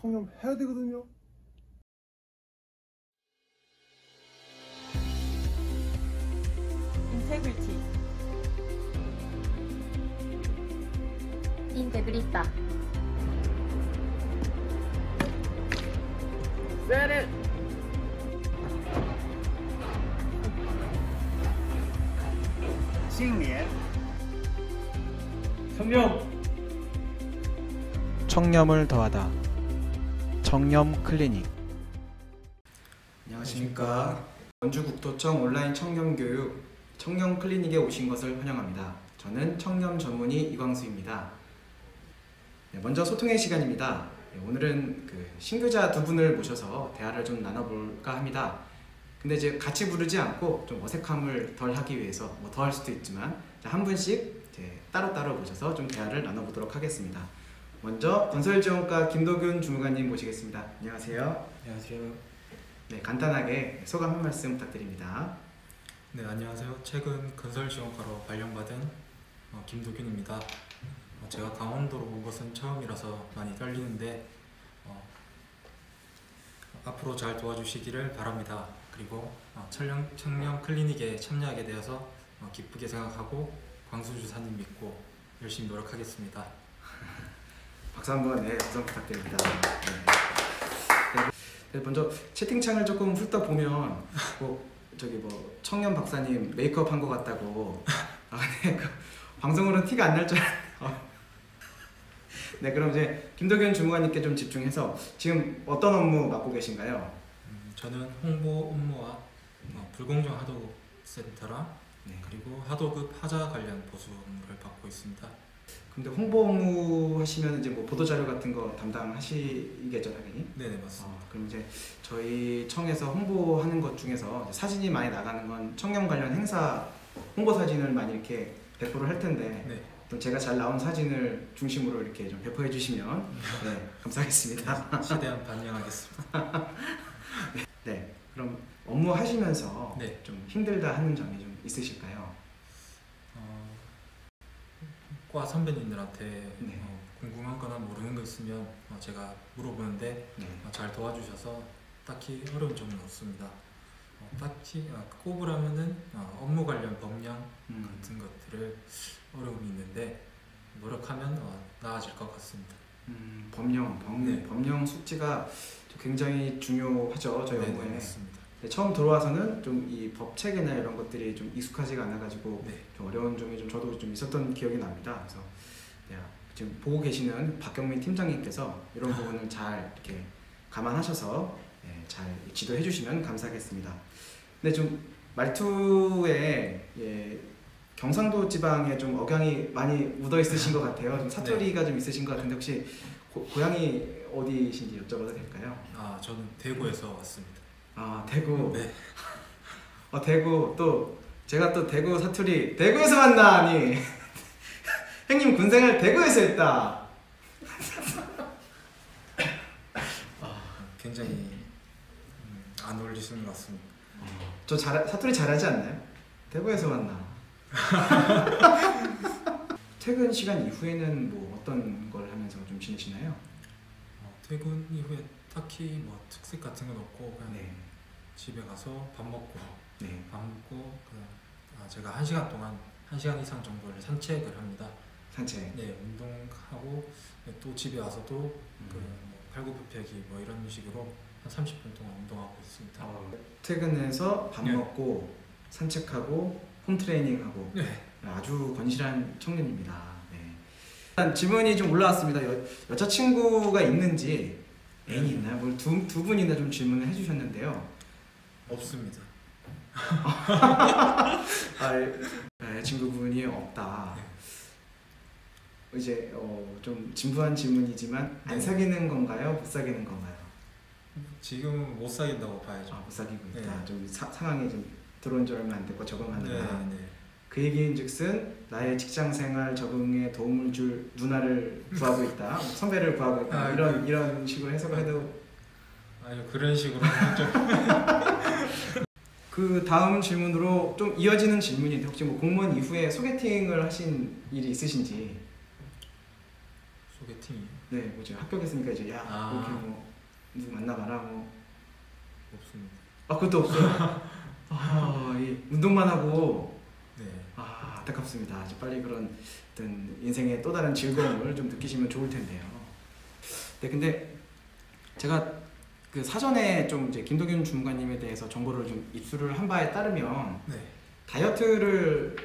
청렴해야 되거든요. 인테그리티. 인테그리타. 세레. 신년. 청렴. 청렴을 더하다. 청렴 클리닉. 안녕하십니까. 원주국토청 온라인 청렴교육 청렴 클리닉에 오신 것을 환영합니다. 저는 청렴 전문의 이광수입니다. 먼저 소통의 시간입니다. 오늘은 신규자 두 분을 모셔서 대화를 좀 나눠볼까 합니다. 근데 이제 같이 부르지 않고 좀 어색함을 덜 하기 위해서 더 할 수도 있지만 한 분씩 이제 따로따로 모셔서 좀 대화를 나눠보도록 하겠습니다. 먼저 건설지원과 김도균 주무관님 모시겠습니다. 안녕하세요. 안녕하세요. 네, 간단하게 소감 한 말씀 부탁드립니다. 네, 안녕하세요. 최근 건설지원과로 발령받은 김도균입니다. 제가 강원도로 온 것은 처음이라서 많이 떨리는데 앞으로 잘 도와주시기를 바랍니다. 그리고 청렴 클리닉에 참여하게 되어서 기쁘게 생각하고 광수 주사님 믿고 열심히 노력하겠습니다. 박수 한번 구성 부탁드립니다. 네. 먼저 채팅창을 조금 훑다 보면 청렴 박사님 메이크업 한 것 같다고. 네, 방송으로는 티가 안 날 줄 알았네요. 네, 그럼 이제 김도균 주무관님께 좀 집중해서 지금 어떤 업무 맡고 계신가요? 저는 홍보 업무와 불공정 하도급 센터랑 그리고 하도급 하자 관련 보수 업무를 받고 있습니다. 근데 홍보 업무 하시면 이제 보도 자료 같은 거 담당하시겠죠, 당연히? 네네, 맞습니다. 그럼 이제 저희 청에서 홍보하는 것 중에서 사진이 많이 나가는 건 청렴 관련 행사 홍보 사진을 많이 이렇게 배포를 할 텐데 네. 또 제가 잘 나온 사진을 중심으로 이렇게 좀 배포해 주시면 감사하겠습니다. 네, 최대한 반영하겠습니다. 네, 그럼 업무 하시면서 네. 좀 힘들다 하는 점이 좀 있으실까요? 과 선배님들한테 네. 궁금한 거나 모르는 거 있으면 제가 물어보는데 잘 도와주셔서 딱히 어려운 점은 없습니다. 딱히 꼽으라면은 업무 관련 법령 같은 것들을 어려움이 있는데 노력하면 나아질 것 같습니다. 법령 숙지가 굉장히 중요하죠, 저희 업무에. 맞습니다. 처음 들어와서는 좀 이 법 체계나 이런 것들이 좀 익숙하지가 않아가지고 좀 어려운 점이 저도 좀 있었던 기억이 납니다. 그래서 지금 보고 계시는 박경민 팀장님께서 이런 부분을 잘 이렇게 감안하셔서 잘 지도해 주시면 감사하겠습니다. 근데 좀 말투에 경상도 지방에 좀 억양이 많이 묻어 있으신 것 같아요. 좀 사투리가 좀 있으신 것 같은데 혹시 고향이 어디신지 여쭤봐도 될까요? 저는 대구에서 왔습니다. 대구. 네. 대구 또 제가 또 대구 사투리 대구에서 만나니 형님 군생활 대구에서 했다. 굉장히 안 어울리시는 것 같습니다. 저 사투리 잘하지 않나요? 대구에서 만나. 퇴근 시간 이후에는 어떤 걸 하면서 좀 지내시나요? 퇴근 이후에 딱히 특색 같은 건 없고 그냥 집에 가서 밥 먹고 제가 1시간 동안 1시간 이상 정도를 산책을 합니다. 산책? 네, 운동하고 또 집에 와서 또 팔굽혀펴기 이런 식으로 한 30분 동안 운동하고 있습니다. 퇴근해서 밥 먹고 산책하고 홈트레이닝하고 아주 건실한 청년입니다. 일단 질문이 좀 올라왔습니다. 여자친구가 있는지 애인이 있나요? 두 분이나 좀 질문을 해주셨는데요. 없습니다. 여자친구분이 없다. 이제 좀 진부한 질문이지만 안 사귀는 건가요? 못 사귀는 건가요? 지금은 못 사귄다고 봐야죠. 못 사귀고 있다. 좀 상황이 좀 들어온 지 얼마 안 됐고 적응하느라. 네. 그 얘기인즉슨 나의 직장생활 적응에 도움을 줄 누나를 구하고 있다. 선배를 구하고 있다. 이런 식으로 해석을 해도 그런 식으로 하죠. 그 다음 질문으로 좀 이어지는 질문인데 혹시 공무원 이후에 소개팅을 하신 일이 있으신지? 소개팅이요? 네, 뭐 이제 합격했으니까 이제 야 이렇게 뭐 누구 만나봐라 뭐. 없습니다. 아 그것도 없어요. 이 운동만 하고. 네. 안타깝습니다. 이제 빨리 그런 어떤 인생의 또 다른 즐거움을 좀 느끼시면 좋을 텐데요. 네, 근데 제가 그 사전에 좀 이제 김도균 주무관님에 대해서 정보를 좀 입수를 한 바에 따르면 네. 다이어트를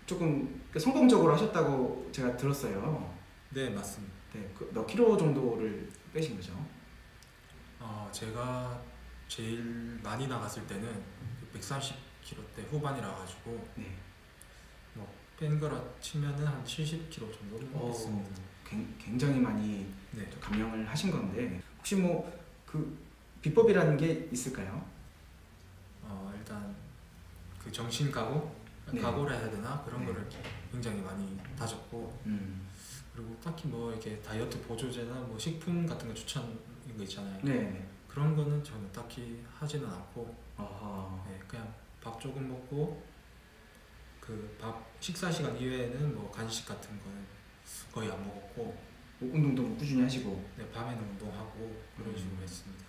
조금 성공적으로 하셨다고 제가 들었어요. 네, 맞습니다. 네, 몇 킬로 정도를 빼신 거죠? 제가 제일 많이 나갔을 때는 130kg대 후반이라 가지고 네. 뺀 거라 치면은 한 70kg 정도 했습니다. 굉장히 많이 네. 감량을 하신 건데 혹시 뭐 그 비법이라는 게 있을까요? 일단 그 정신 각오, 네. 각오를 해야 되나 그런 네. 거를 굉장히 많이 다졌고 그리고 딱히 뭐 이렇게 다이어트 보조제나 뭐 식품 같은 거 추천하는 거 있잖아요. 네. 그런 거는 저는 딱히 하지는 않고 어허. 네, 그냥 밥 조금 먹고 그 밥 식사 시간 이외에는 뭐 간식 같은 거는 거의 안 먹었고 운동도 뭐 꾸준히 하시고. 네, 밤에는 운동하고 그런 식으로 했습니다.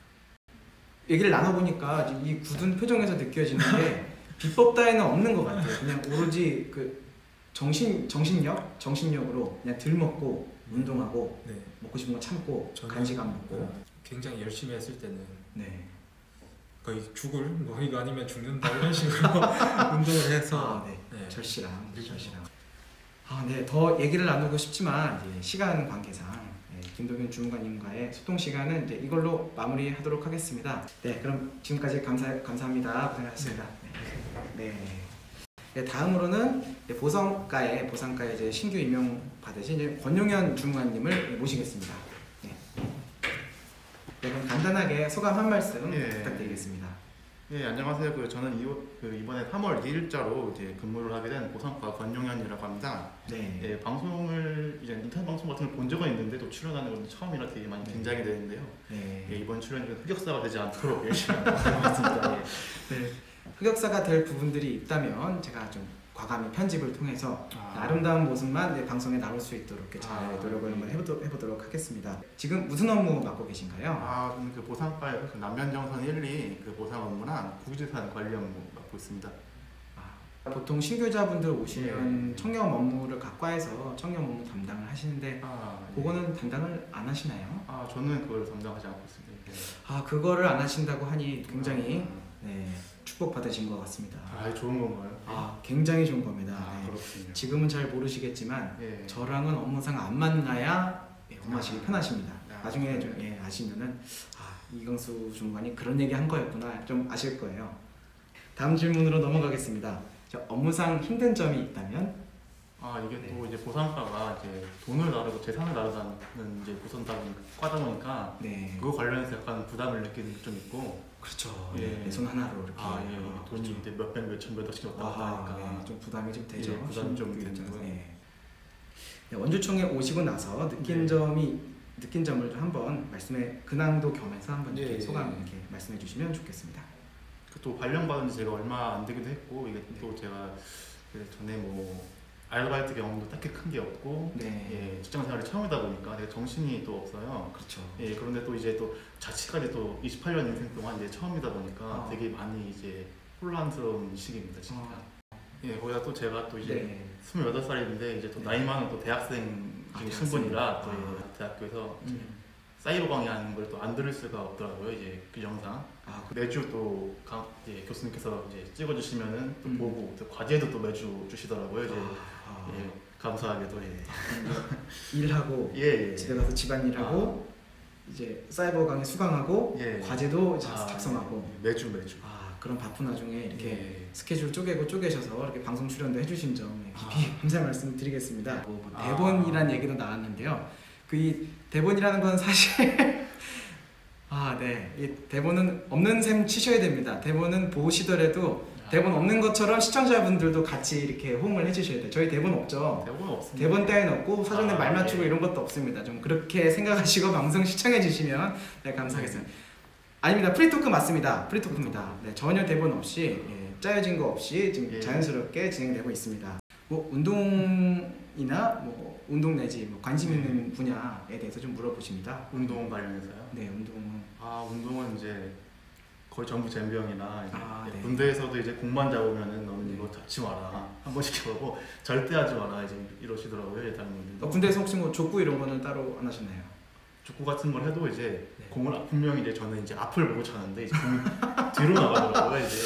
얘기를 나눠보니까 이 굳은 표정에서 느껴지는 게 비법 따위는 없는 것 같아요. 그냥 오로지 그 정신력으로 그냥 들 먹고 운동하고 네. 먹고 싶은 거 참고 저는 간식 안 먹고. 굉장히 열심히 했을 때는 네. 거의 죽을 뭐 이거 아니면 죽는다 이런 식으로 운동을 해서 네. 네. 절실함. 네, 더 얘기를 나누고 싶지만 이제 시간 관계상 김도균 주무관님과의 소통 시간은 이제 이걸로 마무리하도록 하겠습니다. 네, 그럼 지금까지 감사합니다. 고생하셨습니다. 네, 다음으로는 보상과에 이제 신규 임용 받으신 이제 권용현 주무관님을 모시겠습니다. 네, 그럼 간단하게 소감 한 말씀 부탁드리겠습니다. 네, 안녕하세요. 저는 이번에 3월 2일자로 이제 근무를 하게 된 보상과 권용현이라고 합니다. 네. 방송을 이제 인터넷 방송 같은 걸 본 적은 있는데 또 출연하는 건 처음이라 되게 많이 긴장이 되는데요. 네. 이번 출연이 흑역사가 되지 않도록 열심히 하겠습니다. 네. 흑역사가 될 부분들이 있다면 제가 좀 과감히 편집을 통해서 아름다운 모습만 방송에 나올 수 있도록 이렇게 잘 노력을 한번 해보도록 하겠습니다. 지금 무슨 업무 맡고 계신가요? 저는 그 보상과의 그 남면정선 1리 그 보상 업무랑 국유재산 관리 업무 맡고 있습니다. 보통 신규자분들 오시면 청렴 업무를 각과해서 청렴 업무 담당을 하시는데 그거는 담당을 안 하시나요? 저는 그걸 담당하지 않고 있습니다. 그거를 안 하신다고 하니 굉장히 축복받으신 것 같습니다. 좋은 건가요? 굉장히 좋은 겁니다. 그렇군요. 지금은 잘 모르시겠지만 저랑은 업무상 안 만나야 업무하시기 편하십니다. 나중에 좀 아시면은 이광수 주무관이 그런 얘기 한 거였구나 좀 아실 거예요. 다음 질문으로 넘어가겠습니다. 업무상 힘든 점이 있다면? 이게 또 이제 보상과가 이제 돈을 다루고 재산을 다루는 이제 과다 보니까 그거 관련해서 약간 부담을 느끼는 게 좀 있고. 그렇죠. 내 손 하나로 이렇게 돈이 이제 몇백 몇천 몇억씩 왔다 갔다 하니까 좀 부담이 좀 되죠. 부담이 좀 되는 거예요. 원주총회 오시고 나서 느낀 점을 한번 근황도 겸해서 한번 이렇게 소감 이렇게 말씀해 주시면 좋겠습니다. 또 발령받은 지 제가 얼마 안 되기도 했고 이게 또 제가 전에 뭐 아르바이트 경험도 딱히 큰 게 없고 직장생활이 처음이다 보니까 되게 정신이 또 없어요. 그렇죠. 그런데 또 이제 또 자취까지 또 28년 인생 동안 이제 처음이다 보니까 되게 많이 이제 혼란스러운 시기입니다, 진짜. 거기다 또 제가 또 이제 28살인데 이제 또 나이 많은 또 대학생 신분이라 또 대학교에서 사이버 강의하는 걸 또 안 들을 수가 없더라고요. 이제 규정상 매주 또 교수님께서 이제 찍어주시면은 또 보고 또 과제도 또 매주 주시더라고요. 이제 감사하게도 일하고 집에 가서 집안일하고 이제 사이버 강의 수강하고 과제도 작성하고 매주 그런 바쁜 와중에 이렇게 스케줄 쪼개셔서 이렇게 방송 출연도 해주신 점 깊이 감사 말씀드리겠습니다. 대본이란 얘기도 나왔는데요. 이 대본이라는 건 사실 이 대본은 없는 셈 치셔야 됩니다. 대본은 보시더라도 대본 없는 것처럼 시청자분들도 같이 이렇게 호응을 해주셔야 돼요. 저희 대본 없죠? 대본 없습니다. 대본 따위는 없고 사전에 말 맞추고 이런 것도 없습니다. 좀 그렇게 생각하시고 방송 시청해 주시면 감사하겠습니다. 아닙니다. 프리토크 맞습니다. 프리토크입니다. 전혀 대본 없이 짜여진 거 없이 지금 자연스럽게 진행되고 있습니다. 뭐 운동이나 뭐 운동 내지 뭐 관심 있는 분야에 대해서 좀 물어보십니다. 운동 관련해서요? 네, 운동은 운동은 이제 거의 전부 젬병이나 네. 군대에서도 이제 공만 잡으면은 너는 이거 잡지 마라 한 번씩 그러고 절대 하지 마라 이제 이러시더라고요. 다른 분들. 군대에서 혹시 뭐 족구 이런 거는 따로 안 하셨나요? 족구 같은 걸 해도 이제 공을 분명히 이제 저는 이제 앞을 보고 차는데 이제 공이 뒤로 나가더라고요. 이제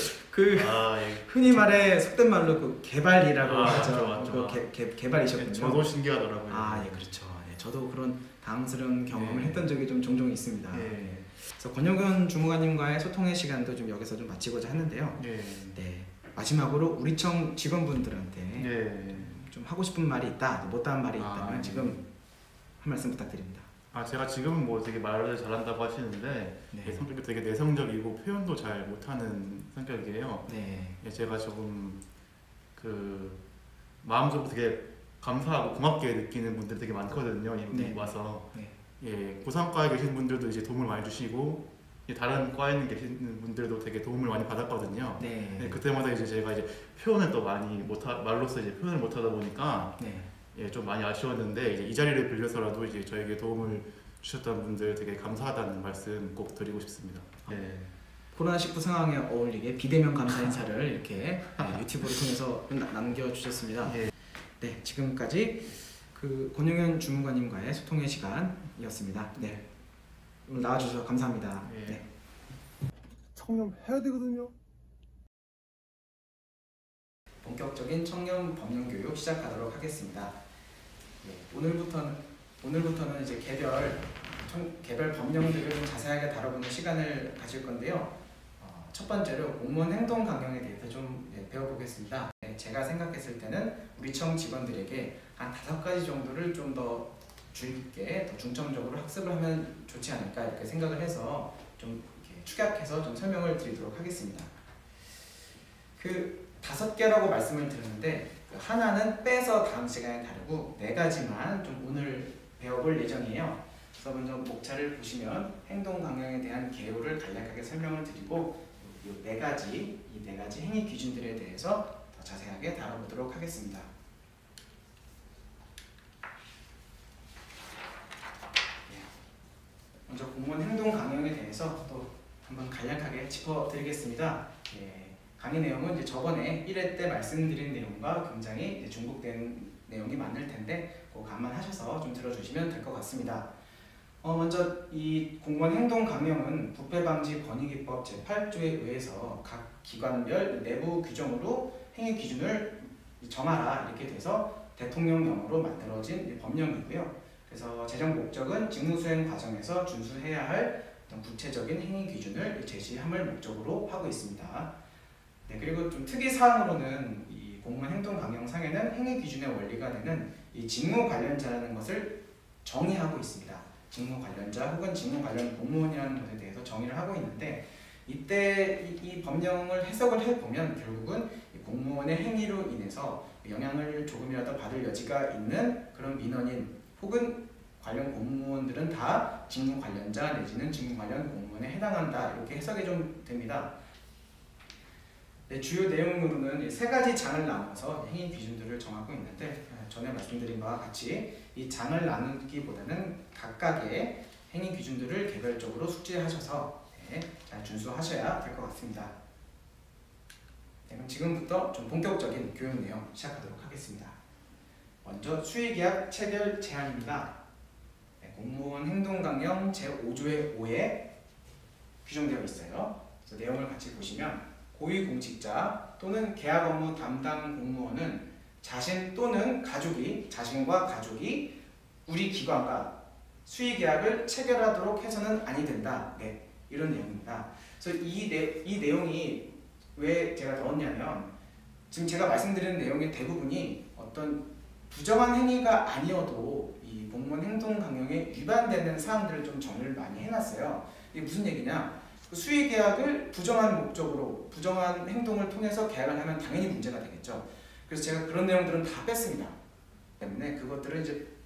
흔히 말해 속된 말로 그 개발이라고 하죠. 맞죠. 개발이셨군요. 저도 신기하더라고요. 예, 그렇죠. 네, 저도 그런 당황스러운 경험을 했던 적이 좀 종종 있습니다. 네. 그래서 권영근 주무관님과의 소통의 시간도 좀 여기서 좀 마치고자 하는데요. 네, 마지막으로 우리 청 직원분들한테 좀 하고 싶은 말이 있다, 못다한 말이 있다면 지금 한 말씀 부탁드립니다. 제가 지금은 뭐 되게 말을 잘한다고 하시는데 성격이 되게 내성적이고 표현도 잘 못하는 성격이에요. 제가 조금 그 마음적으로 되게 감사하고 고맙게 느끼는 분들이 되게 많거든요. 와서 고상과에 계신 분들도 이제 도움을 많이 주시고 다른 과에 계시는 분들도 되게 도움을 많이 받았거든요. 그때마다 이제 제가 이제 표현을 또 많이 말로써 이제 표현을 못하다 보니까 좀 많이 아쉬웠는데 이제 이 자리를 빌려서라도 이제 저에게 도움을 주셨던 분들 되게 감사하다는 말씀 꼭 드리고 싶습니다. 코로나19 상황에 어울리게 비대면 감사 인사를 이렇게 유튜브를 통해서 남겨주셨습니다. 네, 지금까지 그 권영현 주무관님과의 소통의 시간이었습니다. 네, 오늘 나와주셔서 감사합니다. 청렴 해야 되거든요. 본격적인 청렴 법령 교육 시작하도록 하겠습니다. 오늘부터는 이제 개별 법령들을 좀 자세하게 다뤄보는 시간을 가질 건데요. 첫 번째로 공무원 행동 강령에 대해서 좀 배워보겠습니다. 제가 생각했을 때는 우리 청 직원들에게 한 5가지 정도를 좀 더 주의 깊게 더 중점적으로 학습을 하면 좋지 않을까 이렇게 생각을 해서 좀 이렇게 축약해서 좀 설명을 드리도록 하겠습니다. 그 5개라고 말씀을 드렸는데 하나는 빼서 다음 시간에 다루고 4가지만 좀 오늘 배워볼 예정이에요. 그래서 먼저 목차를 보시면 행동 강령에 대한 개요를 간략하게 설명을 드리고 이 4가지 행위 기준들에 대해서 더 자세하게 다뤄보도록 하겠습니다. 먼저 공무원 행동 강령에 대해서 또 한번 간략하게 짚어드리겠습니다. 강의 내용은 이제 저번에 1회 때 말씀드린 내용과 굉장히 이제 중복된 내용이 많을 텐데 꼭 감안하셔서 좀 들어주시면 될 것 같습니다. 먼저 이 공무원 행동 강령은 부패방지 권익위법 제8조에 의해서 각 기관별 내부 규정으로 행위 기준을 정하라 이렇게 돼서 대통령령으로 만들어진 법령이고요. 그래서 제정 목적은 직무수행 과정에서 준수해야 할 어떤 구체적인 행위 기준을 제시함을 목적으로 하고 있습니다. 그리고 좀 특이사항으로는 이 공무원 행동 강령상에는 행위 기준의 원리가 되는 이 직무 관련자라는 것을 정의하고 있습니다. 직무 관련자 혹은 직무 관련 공무원이라는 것에 대해서 정의를 하고 있는데 이때 이 법령을 해석을 해보면 결국은 이 공무원의 행위로 인해서 영향을 조금이라도 받을 여지가 있는 그런 민원인 혹은 관련 공무원들은 다 직무 관련자 내지는 직무 관련 공무원에 해당한다 이렇게 해석이 좀 됩니다. 주요 내용으로는 3가지 장을 나눠서 행위 기준들을 정하고 있는데 전에 말씀드린 바와 같이 이 장을 나누기보다는 각각의 행위 기준들을 개별적으로 숙지하셔서 잘 준수하셔야 될 것 같습니다. 그럼 지금부터 좀 본격적인 교육 내용 시작하도록 하겠습니다. 먼저 수의계약 체결 제한입니다. 공무원 행동강령 제5조의 5에 규정되어 있어요. 그래서 내용을 같이 보시면 고위공직자 또는 계약 업무 담당 공무원은 자신과 가족이 우리 기관과 수의계약을 체결하도록 해서는 아니 된다. 이런 내용입니다. 그래서 이 내용이 왜 제가 넣었냐면 지금 제가 말씀드리는 내용의 대부분이 어떤 부정한 행위가 아니어도 이 공무원 행동 강령에 위반되는 사항들을 좀 정리를 많이 해놨어요. 이게 무슨 얘기냐? 수의계약을 부정한 목적으로 부정한 행동을 통해서 계약을 하면 당연히 문제가 되겠죠. 그래서 제가 그런 내용들은 다 뺐습니다. 때문에 그것들은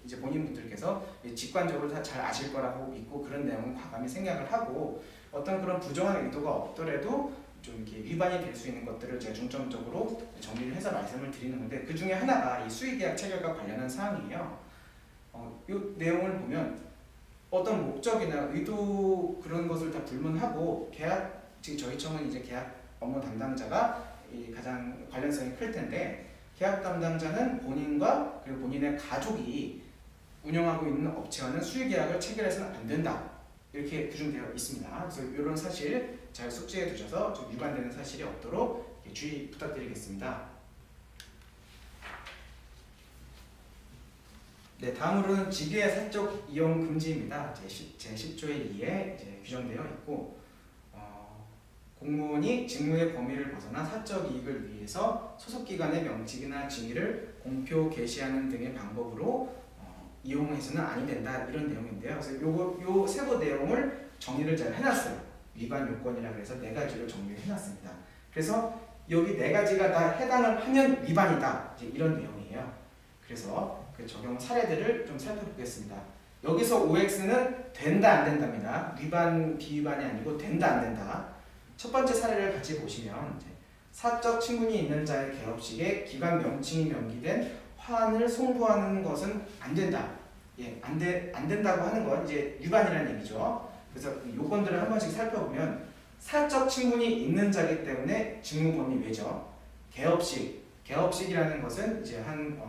이제 본인분들께서 직관적으로 다 잘 아실 거라고 믿고 그런 내용은 과감히 생략을 하고 어떤 그런 부정한 의도가 없더라도 좀 이렇게 위반이 될 수 있는 것들을 제가 중점적으로 정리를 해서 말씀을 드리는 건데, 그 중에 하나가 이 수의계약 체결과 관련한 사항이에요. 이 내용을 보면 어떤 목적이나 의도 그런 것을 다 불문하고 계약, 지금 저희 청은 이제 계약 업무 담당자가 가장 관련성이 클 텐데, 계약 담당자는 본인과 그리고 본인의 가족이 운영하고 있는 업체와는 수의계약을 체결해서는 안 된다, 이렇게 규정되어 있습니다. 그래서 이런 사실 잘 숙지해 두셔서 좀 위반되는 사실이 없도록 주의 부탁드리겠습니다. 네, 다음으로는 직위의 사적 이용 금지입니다. 제10조의 2에 규정되어 있고, 공무원이 직무의 범위를 벗어나 사적 이익을 위해서 소속기관의 명칭이나 직위를 공표 게시하는 등의 방법으로 이용해서는 아니 된다, 이런 내용인데요. 그래서 요 세부 내용을 정리를 잘 해놨어요. 위반 요건이라 그래서 4가지로 정리를 해놨습니다. 그래서 여기 4가지가 다 해당을 하면 위반이다, 이런 내용이에요. 그래서 그 적용 사례들을 좀 살펴보겠습니다. 여기서 OX는 된다 안 된다입니다. 위반 비위반이 아니고 된다 안 된다. 첫 번째 사례를 같이 보시면, 사적 친분이 있는 자의 개업식에 기관 명칭이 명기된 화환을 송부하는 것은 안 된다. 안 된다고 하는 건 이제 위반이라는 얘기죠. 그래서 요건들을 한 번씩 살펴보면, 사적 친분이 있는 자이기 때문에 직무 범위 외죠. 개업식이라는 것은 이제 한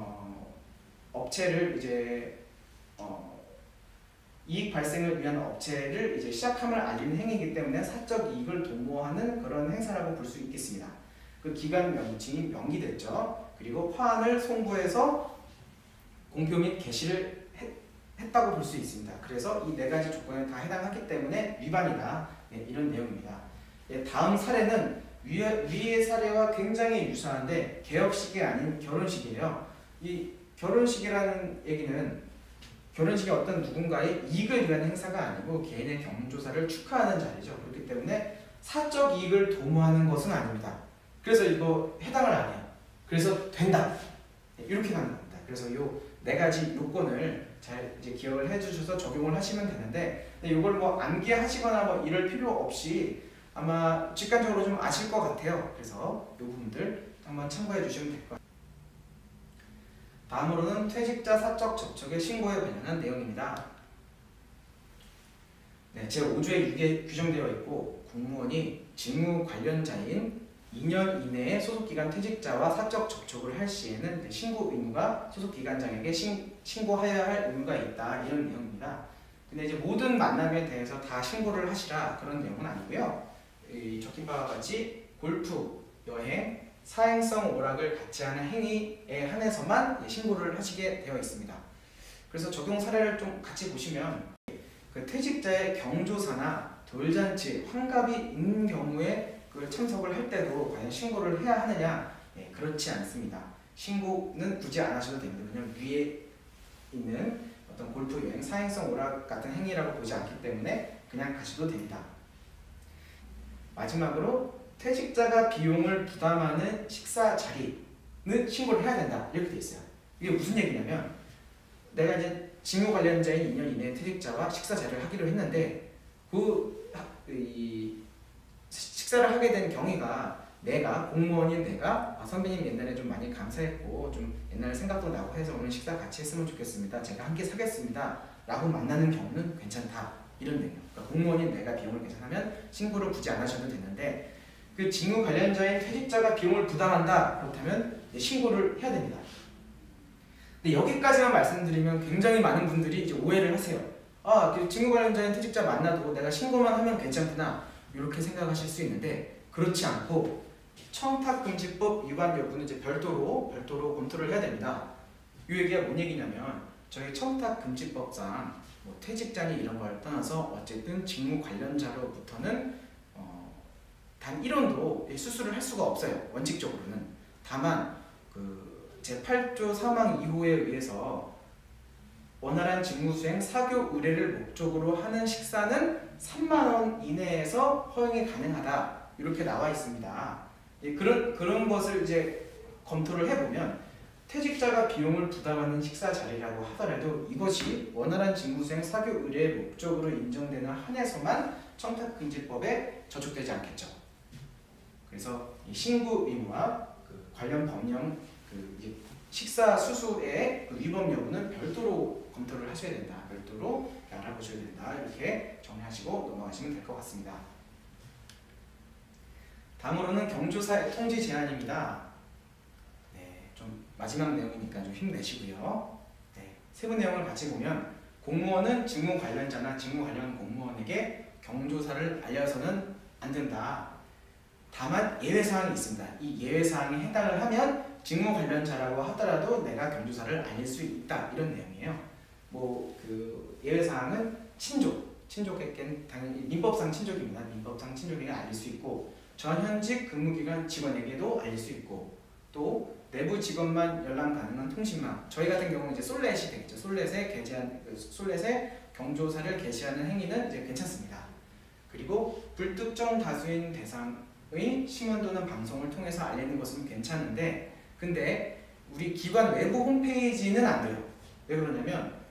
업체를 이제 이익 발생을 위한 업체를 이제 시작함을 알리는 행위이기 때문에 사적 이익을 도모하는 그런 행사라고 볼 수 있겠습니다. 그 기관 명칭이 명기됐죠. 그리고 화환을 송부해서 공표 및 게시를 했다고 볼 수 있습니다. 그래서 이 4가지 조건에 다 해당하기 때문에 위반이다, 이런 내용입니다. 다음 사례는 위의 사례와 굉장히 유사한데 개업식이 아닌 결혼식이에요. 이 결혼식이라는 얘기는 결혼식이 어떤 누군가의 이익을 위한 행사가 아니고 개인의 경조사를 축하하는 자리죠. 그렇기 때문에 사적 이익을 도모하는 것은 아닙니다. 그래서 이거 해당을 안 해요. 그래서 된다, 이렇게 가는 겁니다. 그래서 요 4가지 요건을 잘 이제 기억을 해주셔서 적용을 하시면 되는데, 이걸 뭐 암기하시거나 뭐 이럴 필요 없이 아마 직관적으로 좀 아실 것 같아요. 그래서 이 부분들 한번 참고해 주시면 될 것 같아요. 다음으로는 퇴직자 사적 접촉의 신고에 관련한 내용입니다. 네, 제5조의 6에 규정되어 있고, 공무원이 직무 관련자인 2년 이내에 소속기관 퇴직자와 사적 접촉을 할 시에는 신고 의무가 소속기관장에게 신고해야 할 의무가 있다, 이런 내용입니다. 근데 이제 모든 만남에 대해서 다 신고를 하시라, 그런 내용은 아니고요. 적힌 바와 같이 골프, 여행, 사행성 오락을 같이 하는 행위에 한해서만 신고를 하시게 되어 있습니다. 그래서 적용 사례를 좀 같이 보시면, 그 퇴직자의 경조사나 돌잔치, 환갑이 있는 경우에 그 참석을 할 때도 과연 신고를 해야 하느냐? 그렇지 않습니다. 신고는 굳이 안 하셔도 됩니다. 왜냐하면 위에 있는 어떤 골프, 여행, 사행성 오락 같은 행위라고 보지 않기 때문에 그냥 가셔도 됩니다. 마지막으로 퇴직자가 비용을 부담하는 식사 자리는 신고를 해야 된다, 이렇게 돼 있어요. 이게 무슨 얘기냐면, 내가 이제 직무 관련자인 2년 이내 퇴직자와 식사 자리를 하기로 했는데, 식사를 하게 된 경위가 내가 공무원인 내가 선배님 옛날에 좀 많이 감사했고 좀 옛날 생각도 나고 해서 오늘 식사 같이 했으면 좋겠습니다. 제가 함께 사겠습니다. 라고 만나는 경우는 괜찮다, 이런 내용. 그러니까 공무원인 내가 비용을 계산하면 신고를 굳이 안 하셔도 되는데, 그 직무 관련자인 퇴직자가 비용을 부담한다, 그렇다면 신고를 해야 됩니다. 근데 여기까지만 말씀드리면 굉장히 많은 분들이 이제 오해를 하세요. 그 직무 관련자인 퇴직자 만나도 내가 신고만 하면 괜찮구나, 이렇게 생각하실 수 있는데, 그렇지 않고 청탁금지법 위반 여부는 이제 별도로 검토를 해야 됩니다. 이 얘기가 뭔 얘기냐면, 저희 청탁금지법상 뭐 퇴직자니 이런 걸 떠나서 어쨌든 직무 관련자로부터는 단 1원도 수수를 할 수가 없어요, 원칙적으로는. 다만 그 제8조 사망 이후에 의해서 원활한 직무수행 사교 의뢰를 목적으로 하는 식사는 3만원 이내에서 허용이 가능하다, 이렇게 나와 있습니다. 그런 것을 이제 검토를 해보면, 퇴직자가 비용을 부담하는 식사 자리라고 하더라도 이것이 원활한 직무수행 사교 의뢰의 목적으로 인정되는 한에서만 청탁금지법에 저촉되지 않겠죠. 그래서 이 신고 의무와 그 관련 법령 이제 식사 수수의 그 위법 여부는 별도로 검토를 하셔야 된다. 별도로 알아보셔야 된다. 이렇게 정리하시고 넘어가시면 될 것 같습니다. 다음으로는 경조사의 통지 제한입니다. 네, 좀 마지막 내용이니까 좀 힘내시고요. 네, 세부 내용을 같이 보면 공무원은 직무 관련자나 직무 관련 공무원에게 경조사를 알려서는 안 된다. 다만 예외사항이 있습니다. 이 예외사항에 해당을 하면 직무 관련자라고 하더라도 내가 경조사를 알릴 수 있다. 이런 내용이에요. 뭐 그 예외사항은 친족에겐 당연히 민법상 친족입니다. 민법상 친족에게 알릴 수 있고 전현직 근무기간 직원에게도 알릴 수 있고 또 내부 직원만 열람 가능한 통신망 저희 같은 경우는 이제 솔렛이 되겠죠. 솔렛에 경조사를 게시하는 행위는 이제 괜찮습니다. 그리고 불특정 다수인 대상의 신문 또는 방송을 통해서 알리는 것은 괜찮은데 근데 우리 기관 외부 홈페이지는 안 돼요. 왜 그러냐면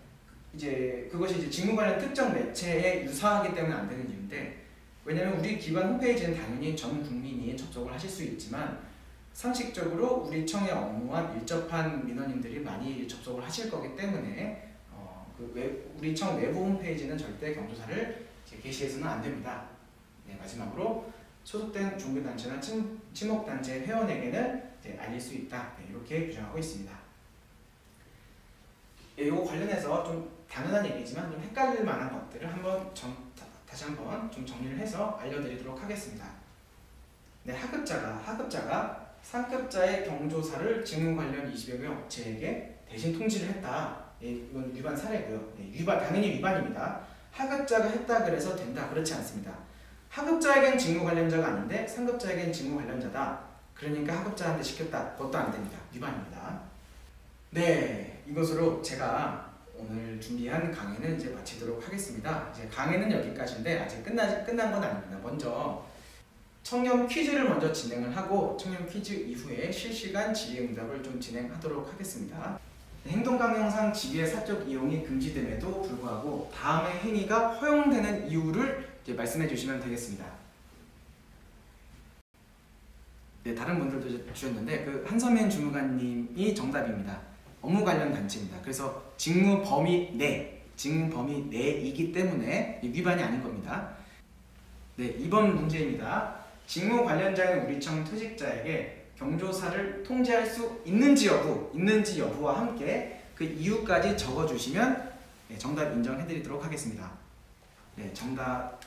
이제 그것이 이제 직무 관련 특정 매체에 유사하기 때문에 안 되는 이유인데 왜냐면 우리 기관 홈페이지는 당연히 전 국민이 접속을 하실 수 있지만 상식적으로 우리 청의 업무와 밀접한 민원인들이 많이 접속을 하실 거기 때문에 우리 청 외부 홈페이지는 절대 경조사를 게시해서는 안 됩니다. 네, 마지막으로 소속된 종교단체나 친목단체 회원에게는 알릴 수 있다. 네, 이렇게 규정하고 있습니다. 이거 관련해서 좀 당연한 얘기지만 좀 헷갈릴 만한 것들을 한번 다시 한번 좀 정리를 해서 알려드리도록 하겠습니다. 네, 하급자가 상급자의 경조사를 직무 관련 20여 개 업체에게 대신 통지를 했다. 예, 이건 위반 사례고요. 네, 당연히 위반입니다. 하급자가 했다 그래서 된다. 그렇지 않습니다. 하급자에겐 직무 관련자가 아닌데 상급자에겐 직무 관련자다. 그러니까 하급자한테 시켰다. 그것도 안 됩니다. 위반입니다. 네, 이것으로 제가 오늘 준비한 강의는 이제 마치도록 하겠습니다. 이제 강의는 여기까지인데 아직 끝난 건 아닙니다. 먼저 청렴 퀴즈를 먼저 진행을 하고 청렴 퀴즈 이후에 실시간 질의응답을 좀 진행하도록 하겠습니다. 행동강령상 직위의 사적 이용이 금지됨에도 불구하고 다음의 행위가 허용되는 이유를 이제 말씀해 주시면 되겠습니다. 네, 다른 분들도 주셨는데 그 한서민 주무관님이 정답입니다. 업무 관련 단체입니다. 그래서 직무 범위 내이기 때문에 위반이 아닌 겁니다. 네, 2번 문제입니다. 직무 관련자인 우리청 퇴직자에게 경조사를 통지할 수 있는지 여부와 함께 그 이유까지 적어주시면 네, 정답 인정해드리도록 하겠습니다. 네, 정답은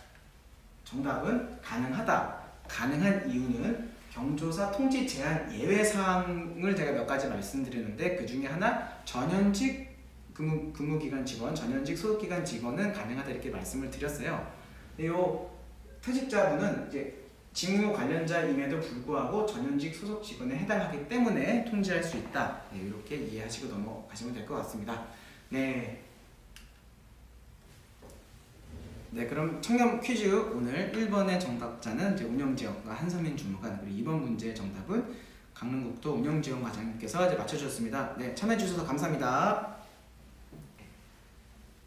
가능하다. 가능한 이유는 경조사 통지 제한 예외사항을 제가 몇 가지 말씀드렸는데 그 중에 하나 전현직 근무기간 직원, 전현직 소속기간 직원은 가능하다 이렇게 말씀을 드렸어요. 이 퇴직자분은 이제 직무 관련자임에도 불구하고 전현직 소속 직원에 해당하기 때문에 통지할 수 있다. 네, 이렇게 이해하시고 넘어가시면 될 것 같습니다. 네, 그럼 청렴 퀴즈 오늘 1번의 정답자는 이제 운영지원과 한서민 주무관, 그리고 2번 문제의 정답은 강릉국도 운영지원 과장님께서 이제 맞춰주셨습니다. 네, 참여해주셔서 감사합니다.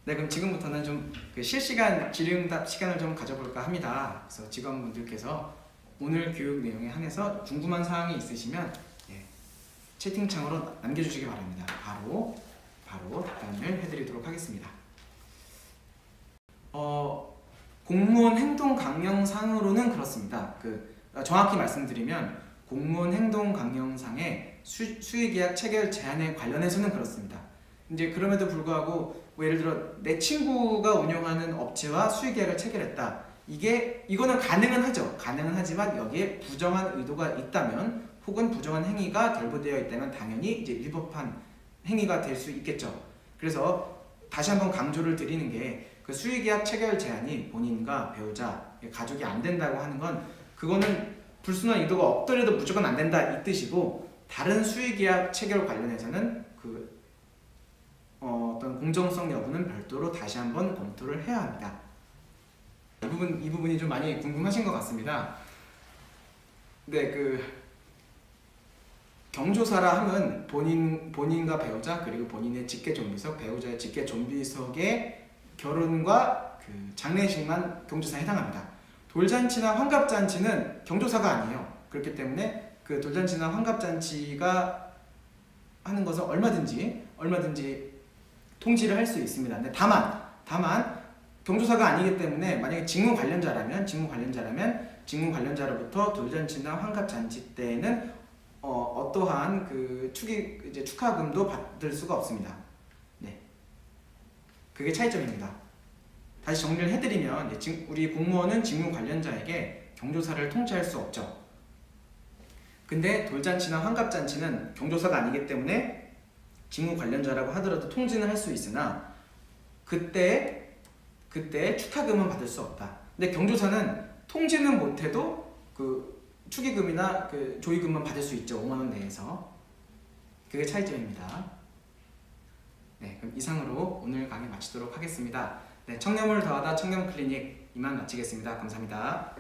네, 그럼 지금부터는 좀 그 실시간 질의응답 시간을 좀 가져볼까 합니다. 그래서 직원분들께서 오늘 교육 내용에 한해서 궁금한 사항이 있으시면 채팅창으로 남겨주시기 바랍니다. 바로 답변을 해드리도록 하겠습니다. 공무원 행동 강령상으로는 그렇습니다. 정확히 말씀드리면 공무원 행동 강령상의 수의계약 체결 제한에 관련해서는 그렇습니다. 이제 그럼에도 불구하고 뭐 예를 들어 내 친구가 운영하는 업체와 수의계약을 체결했다. 이거는 가능은 하죠. 가능은 하지만 여기에 부정한 의도가 있다면 혹은 부정한 행위가 결부되어 있다면 당연히 이제 위법한 행위가 될 수 있겠죠. 그래서 다시 한번 강조를 드리는 게 그 수의계약 체결 제한이 본인과 배우자, 가족이 안 된다고 하는 건 그거는 불순한 의도가 없더라도 무조건 안 된다 이 뜻이고 다른 수의계약 체결 관련해서는 어떤 공정성 여부는 별도로 다시 한번 검토를 해야 합니다. 이 부분이 좀 많이 궁금하신 것 같습니다. 네, 경조사라 함은 본인과 배우자 그리고 본인의 직계존비속, 배우자의 직계존비속의 결혼과 장례식만 경조사에 해당합니다. 돌잔치나 환갑잔치는 경조사가 아니에요. 그렇기 때문에 그 돌잔치나 환갑잔치가 하는 것은 얼마든지 통지를 할 수 있습니다. 근데 다만 경조사가 아니기 때문에 만약에 직무 관련자라면 직무 관련자로부터 돌잔치나 환갑잔치 때에는 어떠한 그 축하금도 받을 수가 없습니다. 네, 그게 차이점입니다. 다시 정리를 해드리면 우리 공무원은 직무 관련자에게 경조사를 통지할 수 없죠. 근데 돌잔치나 환갑잔치는 경조사가 아니기 때문에 직무 관련자라고 하더라도 통지는 할 수 있으나 그때 축하금은 받을 수 없다. 근데 경조사는 통지는 못해도 그 축의금이나 그 조의금은 받을 수 있죠. 5만 원 내에서. 그게 차이점입니다. 네, 그럼 이상으로 오늘 강의 마치도록 하겠습니다. 네, 청렴을 더하다 청렴클리닉 이만 마치겠습니다. 감사합니다.